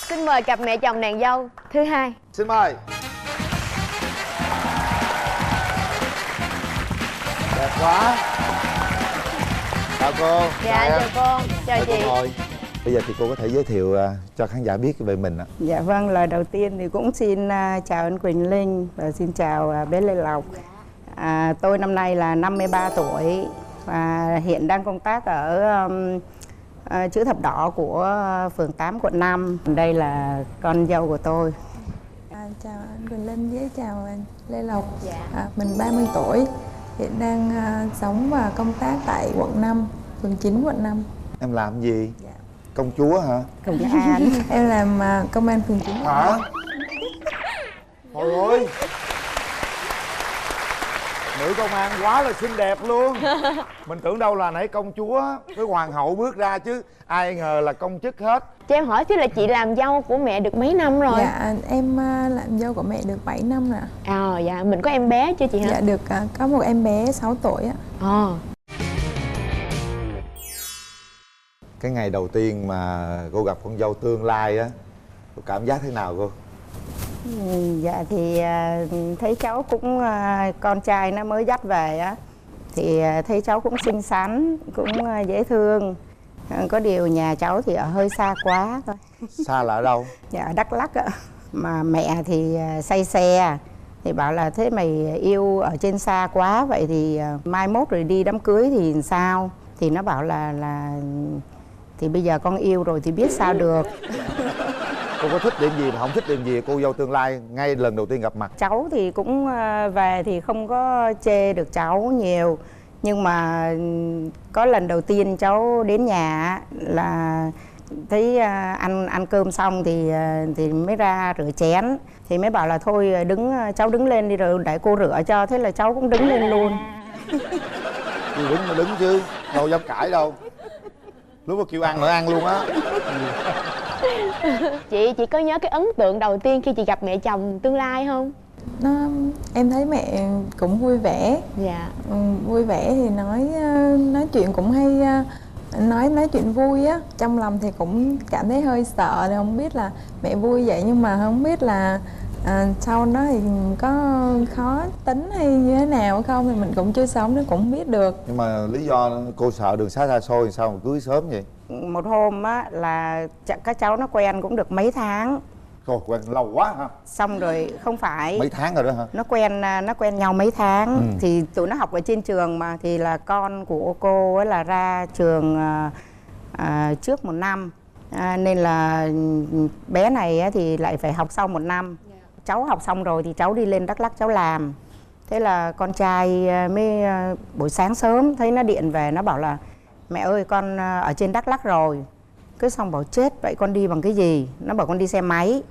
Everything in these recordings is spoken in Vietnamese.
Xin mời cặp mẹ chồng nàng dâu thứ hai. Xin mời. Đẹp quá. Chào cô. Dạ chào cô. Chào chị. Ngồi. Bây giờ thì cô có thể giới thiệu cho khán giả biết về mình ạ. Dạ vâng, lời đầu tiên thì cũng xin chào anh Quỳnh Linh và xin chào bé Lê Lộc. Tôi năm nay là 53 tuổi và hiện đang công tác ở Chữ Thập Đỏ của phường 8 quận 5. Đây là con dâu của tôi. Chào anh Quỳnh Linh với chào anh Lê Lộc. Mình 30 tuổi, hiện đang sống và công tác tại quận 5, phường 9 quận 5. Em làm gì? Công chúa hả? Công an. Em làm công an phường 9. Hả? Trời ơi, nữ công an quá là xinh đẹp luôn. Mình tưởng đâu là nãy công chúa với hoàng hậu bước ra chứ ai ngờ là công chức hết. Cho em hỏi chứ là chị làm dâu của mẹ được mấy năm rồi? Dạ em làm dâu của mẹ được 7 năm rồi. Dạ mình có em bé chưa chị hả? Dạ được có một em bé 6 tuổi ạ. Cái ngày đầu tiên mà cô gặp con dâu tương lai á, cô cảm giác thế nào cô? Dạ thì thấy cháu cũng con trai nó mới dắt về á, thì thấy cháu cũng xinh xắn, cũng dễ thương. Có điều nhà cháu thì ở hơi xa quá thôi. Xa là ở đâu? Dạ ở Đắk Lắk ạ. Mà mẹ thì say xe, thì bảo là thế mày yêu ở trên xa quá, vậy thì mai mốt rồi đi đám cưới thì sao? Thì nó bảo là thì bây giờ con yêu rồi thì biết sao được. Cô có thích điểm gì mà không thích điểm gì cô dâu tương lai ngay lần đầu tiên gặp mặt? Cháu thì cũng về thì không có chê được cháu nhiều. Nhưng mà có lần đầu tiên cháu đến nhà là thấy ăn cơm xong thì mới ra rửa chén. Thì mới bảo là thôi cháu đứng lên đi rồi để cô rửa cho. Thế là cháu cũng đứng lên luôn. Đứng chứ, đâu dám cãi đâu. Lúc mà kêu ăn nữa ăn luôn á. Chị có nhớ cái ấn tượng đầu tiên khi chị gặp mẹ chồng tương lai không? Em thấy mẹ cũng vui vẻ. Dạ. Vui vẻ thì nói chuyện cũng hay, nói chuyện vui á. Trong lòng thì cũng cảm thấy hơi sợ, thì không biết là mẹ vui vậy nhưng mà không biết là sau đó thì có khó tính hay như thế nào không thì mình cũng chưa sống nên cũng không biết được. Nhưng mà lý do cô sợ đường xá xa xôi sao mà cưới sớm vậy? Một hôm á là các cháu nó quen cũng được mấy tháng. Thôi quen lâu quá hả? Xong rồi không phải mấy tháng rồi đó hả? Nó quen nhau mấy tháng. Thì tụi nó học ở trên trường mà, thì là con của cô ấy là ra trường trước 1 năm. Nên là bé này thì lại phải học sau 1 năm. Cháu học xong rồi thì cháu đi lên Đắk Lắk cháu làm. Thế là con trai mới buổi sáng sớm thấy nó điện về, nó bảo là mẹ ơi con ở trên Đắk Lắk rồi. Cứ xong bảo chết vậy con đi bằng cái gì? Nó bảo con đi xe máy.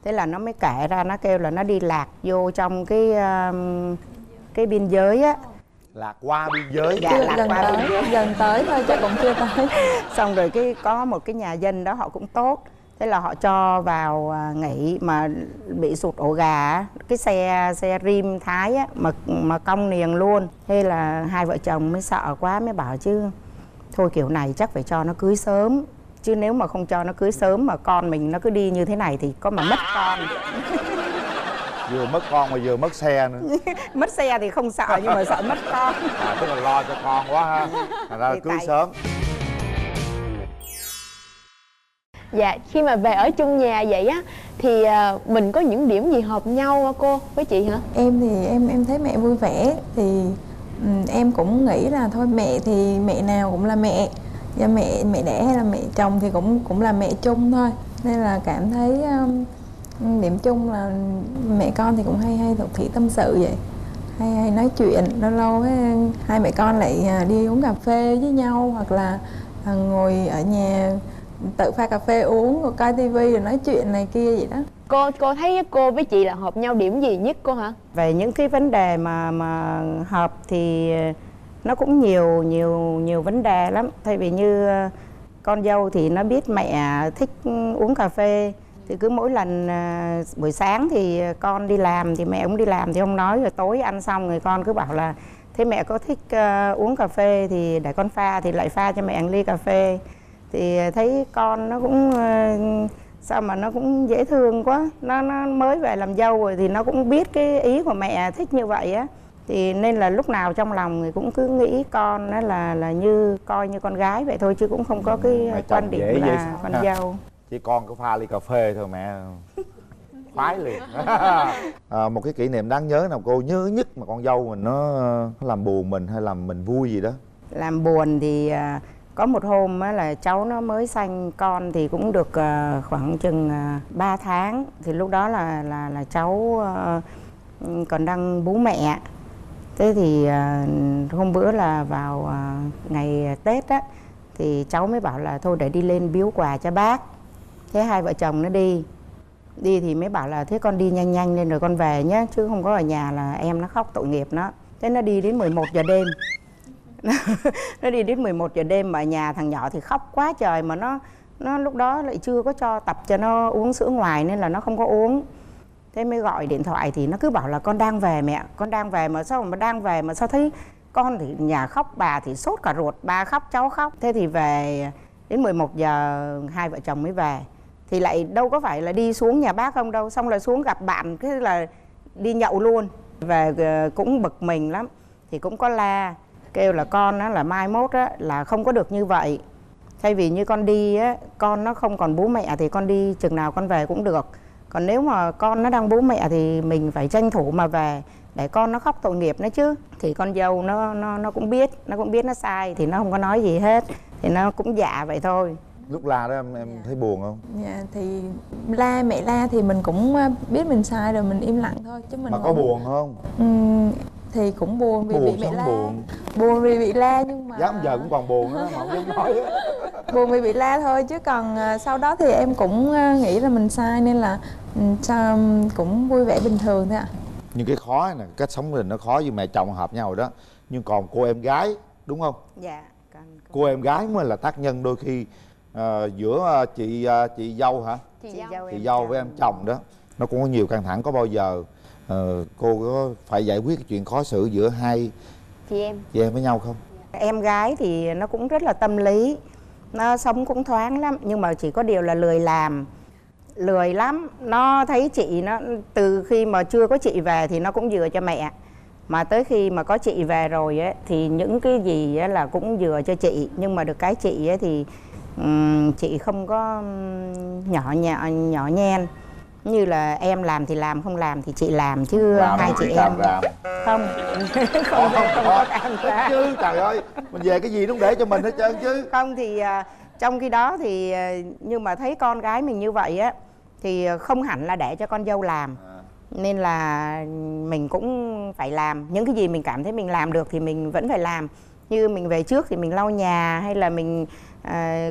Thế là nó mới kể ra, nó kêu là nó đi lạc vô trong cái biên giới á. Lạc qua biên giới? Dạ, lạc qua biên giới. Gần tới thôi chứ cũng chưa tới. Xong rồi có một cái nhà dân đó họ cũng tốt. Thế là họ cho vào nghỉ mà bị sụt ổ gà. Cái xe rim Thái á, mà cong niềng luôn. Thế là hai vợ chồng mới sợ quá, mới bảo chứ thôi kiểu này chắc phải cho nó cưới sớm. Chứ nếu mà không cho nó cưới sớm mà con mình nó cứ đi như thế này thì có mà mất con. Vừa mất con mà vừa mất xe nữa. Mất xe thì không sợ nhưng mà sợ mất con. Tức là lo cho con quá ha. Thành ra cưới sớm. Dạ, khi mà về ở chung nhà vậy á thì mình có những điểm gì hợp nhau hả cô với chị hả? Em thì em thấy mẹ vui vẻ thì em cũng nghĩ là thôi mẹ thì mẹ nào cũng là mẹ. Và mẹ đẻ hay là mẹ chồng thì cũng là mẹ chung thôi. Nên là cảm thấy điểm chung là mẹ con thì cũng hay thuộc thủy tâm sự vậy. Hay nói chuyện, lâu lâu hai mẹ con lại đi uống cà phê với nhau, hoặc là ngồi ở nhà tự pha cà phê uống rồi coi tivi rồi nói chuyện này kia vậy đó. Cô thấy cô với chị là hợp nhau điểm gì nhất cô hả? Về những cái vấn đề mà hợp thì nó cũng nhiều vấn đề lắm. Thay vì như con dâu thì nó biết mẹ thích uống cà phê, thì cứ mỗi lần buổi sáng thì con đi làm thì mẹ cũng đi làm thì không nói, rồi tối ăn xong rồi con cứ bảo là thế mẹ có thích uống cà phê thì để con pha, thì lại pha cho mẹ một ly cà phê. Thì thấy con nó cũng sao mà nó cũng dễ thương quá. Nó mới về làm dâu rồi thì nó cũng biết cái ý của mẹ thích như vậy á, thì nên là lúc nào trong lòng thì cũng cứ nghĩ con đó là như coi như con gái vậy thôi, chứ cũng không có cái quan điểm là con dâu. Chỉ con có pha ly cà phê thôi mẹ khoái liền. Một cái kỷ niệm đáng nhớ nào cô nhớ nhất mà con dâu mình nó làm buồn mình hay làm mình vui gì đó? Làm buồn thì có một hôm á là cháu nó mới sanh con thì cũng được khoảng chừng 3 tháng, thì lúc đó là cháu còn đang bú mẹ. Thế thì hôm bữa là vào ngày Tết á, thì cháu mới bảo là thôi để đi lên biếu quà cho bác. Thế hai vợ chồng nó đi thì mới bảo là thế con đi nhanh nhanh lên rồi con về nhé, chứ không có ở nhà là em nó khóc tội nghiệp nó. Thế nó đi đến 11 giờ đêm. Nó đi đến 11 giờ đêm mà ở nhà thằng nhỏ thì khóc quá trời, mà nó lúc đó lại chưa có cho tập cho nó uống sữa ngoài nên là nó không có uống. Thế mới gọi điện thoại thì nó cứ bảo là con đang về mẹ, con đang về mà sao mà đang về mà sao thấy con thì nhà khóc, bà thì sốt cả ruột, ba khóc cháu khóc. Thế thì về đến 11 giờ hai vợ chồng mới về. Thì lại đâu có phải là đi xuống nhà bác không đâu, xong là xuống gặp bạn, thế là đi nhậu luôn. Về cũng bực mình lắm, thì cũng có la kêu là con á, là mai mốt á, là không có được như vậy. Thay vì như con đi á, con nó không còn bố mẹ thì con đi chừng nào con về cũng được. Còn nếu mà con nó đang bố mẹ thì mình phải tranh thủ mà về để con nó khóc tội nghiệp nó chứ. Thì con dâu nó cũng biết nó sai thì nó không có nói gì hết, thì nó cũng dạ vậy thôi. Lúc la đó em thấy buồn không? Dạ thì mẹ la thì mình cũng biết mình sai rồi, mình im lặng thôi chứ mình mà có buồn không? Thì cũng buồn vì bị mẹ la. Buồn vì bị la nhưng mà dám giờ cũng còn buồn đó mà không dám nói á. Buồn vì bị la thôi, chứ còn sau đó thì em cũng nghĩ là mình sai nên là sao cũng vui vẻ bình thường thôi ạ. Nhưng cái khó nè, cách sống của mình nó khó, với mẹ chồng hợp nhau rồi đó. Nhưng còn cô em gái đúng không? Dạ. Cô em gái mới là tác nhân đôi khi giữa chị dâu hả? Chị dâu với em chồng đó, nó cũng có nhiều căng thẳng. Có bao giờ cô có phải giải quyết cái chuyện khó xử giữa hai chị em với nhau không? Em gái thì nó cũng rất là tâm lý, nó sống cũng thoáng lắm, nhưng mà chỉ có điều là lười làm, lười lắm. Nó thấy chị nó từ khi mà chưa có chị về thì nó cũng dựa cho mẹ, mà tới khi mà có chị về rồi ấy, thì những cái gì ấy là cũng dựa cho chị. Nhưng mà được cái chị ấy thì chị không có nhỏ nhen, như là em làm thì làm, không làm thì chị làm, chứ hai chị em không có làm ra chứ. Trời ơi, mình về cái gì cũng để cho mình hết trơn chứ. Không thì trong khi đó thì nhưng mà thấy con gái mình như vậy á thì không hẳn là để cho con dâu làm, nên là mình cũng phải làm. Những cái gì mình cảm thấy mình làm được thì mình vẫn phải làm. Như mình về trước thì mình lau nhà, hay là mình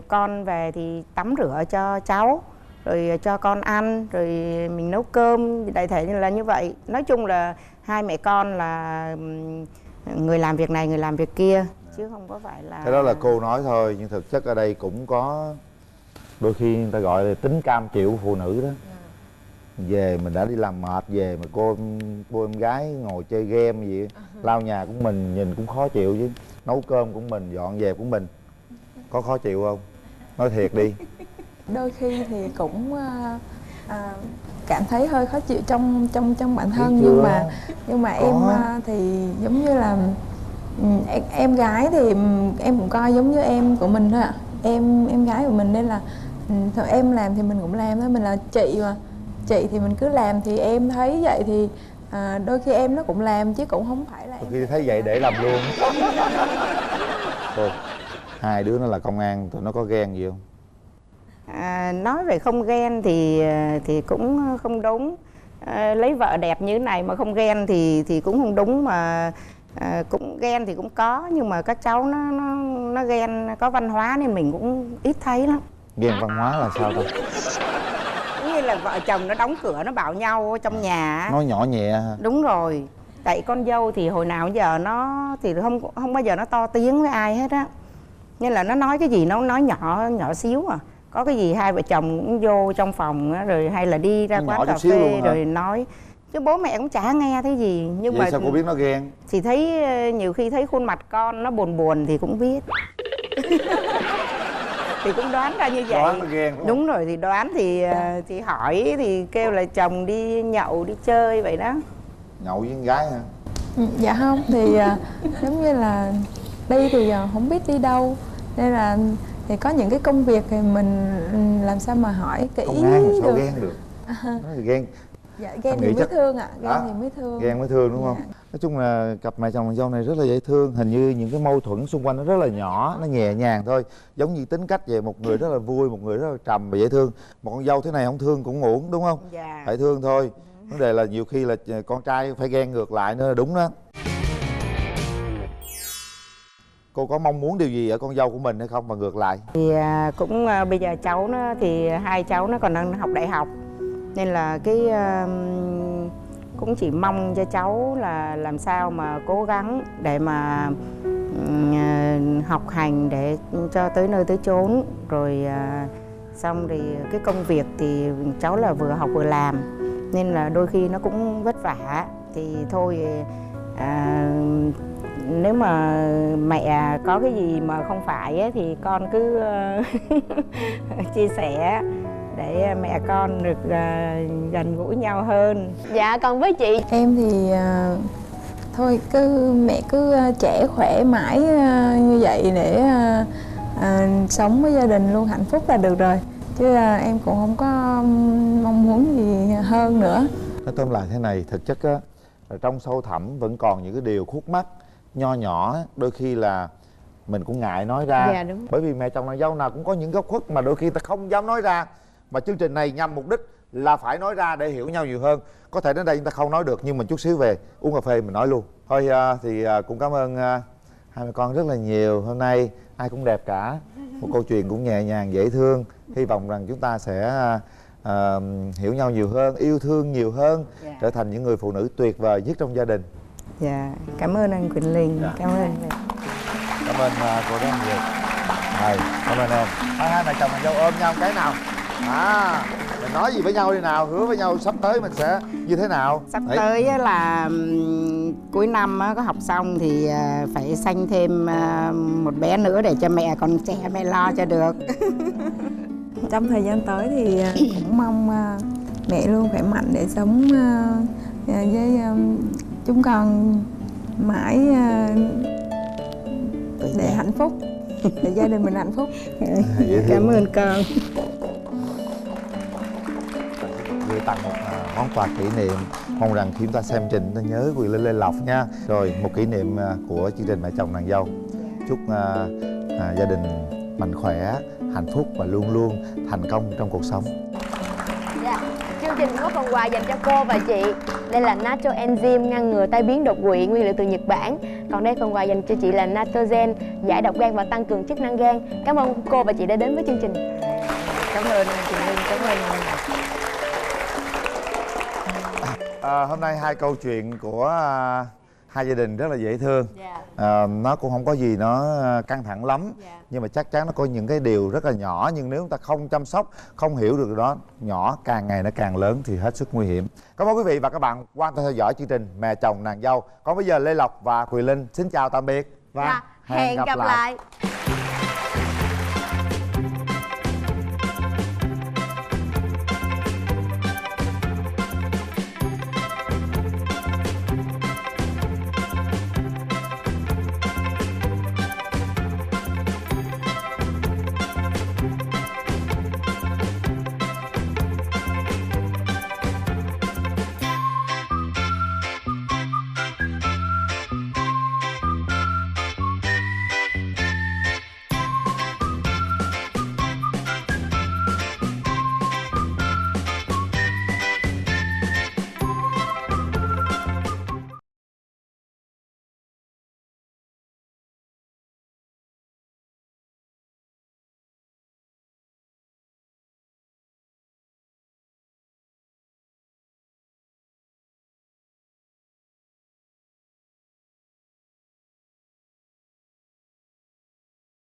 con về thì tắm rửa cho cháu, rồi cho con ăn, rồi mình nấu cơm, đại thể là như vậy. Nói chung là hai mẹ con là người làm việc này, người làm việc kia, chứ không có phải là... Cái đó là cô nói thôi, nhưng thực chất ở đây cũng có đôi khi người ta gọi là tính cam chịu phụ nữ đó. Về mình đã đi làm mệt về mà cô em gái ngồi chơi game gì, lau nhà của mình nhìn cũng khó chịu chứ, nấu cơm của mình, dọn dẹp của mình, có khó chịu không? Nói thiệt đi. Đôi khi thì cũng cảm thấy hơi khó chịu trong bản thân, nhưng mà em thì giống như là em gái thì em cũng coi giống như em của mình thôi ạ. Em gái của mình nên là thôi em làm thì mình cũng làm thôi, mình là chị mà. Chị thì mình cứ làm, thì em thấy vậy thì đôi khi em nó cũng làm chứ cũng không phải là đôi khi thấy vậy để làm luôn. Thôi, hai đứa nó là công an, tụi nó có ghen gì không? Nói về không ghen thì cũng không đúng. Lấy vợ đẹp như thế này mà không ghen thì cũng không đúng, mà cũng ghen thì cũng có, nhưng mà các cháu nó ghen có văn hóa nên mình cũng ít thấy lắm. Ghen văn hóa là sao thôi? Như là vợ chồng nó đóng cửa nó bảo nhau trong nhà, nói nhỏ nhẹ hả? Đúng rồi. Tại con dâu thì hồi nào giờ nó thì không bao giờ nó to tiếng với ai hết á, nên là nó nói cái gì nó nói nhỏ xíu à. Có cái gì hai vợ chồng cũng vô trong phòng á, rồi hay là đi ra quán cà phê rồi nói, chứ bố mẹ cũng chả nghe thấy gì. Nhưng vậy mà sao cô biết nó ghen? Thì thấy nhiều khi thấy khuôn mặt con nó buồn thì cũng biết. thì cũng đoán ra như vậy. Đoán là ghen đúng không? Đúng rồi, thì đoán thì hỏi thì kêu là chồng đi nhậu đi chơi vậy đó. Nhậu với con gái hả? Dạ không, thì giống như là đi thì không biết đi đâu, nên là thì có những cái công việc thì mình làm sao mà hỏi kỹ Công an mà sao được. ghen được? Nói thì ghen. Dạ ghen Anh thì nghĩ mới chắc- thương ạ, ghen Hả? thì mới thương. Ghen mới thương đúng không? Dạ. Nói chung là cặp mẹ chồng nàng dâu này rất là dễ thương. Hình như những cái mâu thuẫn xung quanh nó rất là nhỏ, nó nhẹ nhàng thôi. Giống như tính cách vậy, một người rất là vui, một người rất là trầm và dễ thương. Một con dâu thế này không thương cũng uổng đúng không? Dạ. Phải thương thôi. Vấn đề là nhiều khi là con trai phải ghen ngược lại nữa là đúng đó. Cô có mong muốn điều gì ở con dâu của mình hay không và ngược lại? Thì cũng bây giờ cháu nó thì hai cháu nó còn đang học đại học, nên là cái cũng chỉ mong cho cháu là làm sao mà cố gắng để mà học hành để cho tới nơi tới chốn, rồi xong thì cái công việc thì cháu là vừa học vừa làm, nên là đôi khi nó cũng vất vả. Thì thôi nếu mà mẹ có cái gì mà không phải ấy, thì con cứ chia sẻ để mẹ con được gần gũi nhau hơn. Dạ còn với chị? Em thì thôi mẹ cứ trẻ khỏe mãi như vậy để sống với gia đình luôn hạnh phúc là được rồi, chứ em cũng không có mong muốn gì hơn nữa. Nói tóm lại thế này, thực chất á, ở trong sâu thẳm vẫn còn những cái điều khúc mắc nho nhỏ, đôi khi là mình cũng ngại nói ra. Dạ, đúng. Bởi vì mẹ chồng nàng dâu nào cũng có những góc khuất mà đôi khi ta không dám nói ra. Mà chương trình này nhằm mục đích là phải nói ra để hiểu nhau nhiều hơn. Có thể đến đây chúng ta không nói được, nhưng mà chút xíu về uống cà phê mình nói luôn. Thôi thì cũng cảm ơn hai mẹ con rất là nhiều. Hôm nay ai cũng đẹp cả, một câu chuyện cũng nhẹ nhàng dễ thương. Hy vọng rằng chúng ta sẽ hiểu nhau nhiều hơn, yêu thương nhiều hơn, trở thành những người phụ nữ tuyệt vời nhất trong gia đình. Dạ, cảm ơn anh Quỳnh Linh. Cảm ơn. Cảm ơn cô rất nhiều. Rồi, cảm ơn em. Hai mẹ chồng nàng dâu ôm nhau cái nào. Mình nói gì với nhau đi nào, hứa với nhau sắp tới mình sẽ như thế nào. Sắp Đấy. tới á là cuối năm á, có học xong thì phải sanh thêm một bé nữa để cho mẹ còn trẻ mẹ lo cho được. Trong thời gian tới thì cũng mong mẹ luôn khỏe mạnh để sống với chúng con mãi để hạnh phúc, để gia đình mình hạnh phúc. Cảm ơn con. Gửi tặng một món quà kỷ niệm. Mong rằng khi chúng ta xem trình ta nhớ Quỳnh Linh Lê Lộc nha. Rồi một kỷ niệm của chương trình mẹ chồng nàng dâu. Chúc gia đình mạnh khỏe, hạnh phúc và luôn luôn thành công trong cuộc sống. Dạ, chương trình có phần quà dành cho cô và chị. Đây là Natto Enzyme ngăn ngừa tai biến đột quỵ, nguyên liệu từ Nhật Bản. Còn đây phần quà dành cho chị là Nattogen giải độc gan và tăng cường chức năng gan. Cảm ơn cô và chị đã đến với chương trình. Cảm ơn chị Linh, cảm ơn. Hôm nay hai câu chuyện của hai gia đình rất là dễ thương. Nó cũng không có gì nó căng thẳng lắm, nhưng mà chắc chắn nó có những cái điều rất là nhỏ, nhưng nếu chúng ta không chăm sóc, không hiểu được đó, nhỏ càng ngày nó càng lớn thì hết sức nguy hiểm. Cảm ơn quý vị và các bạn quan tâm theo dõi chương trình Mẹ chồng nàng dâu. Còn bây giờ Lê Lộc và Quỳnh Linh xin chào tạm biệt và Hẹn gặp lại.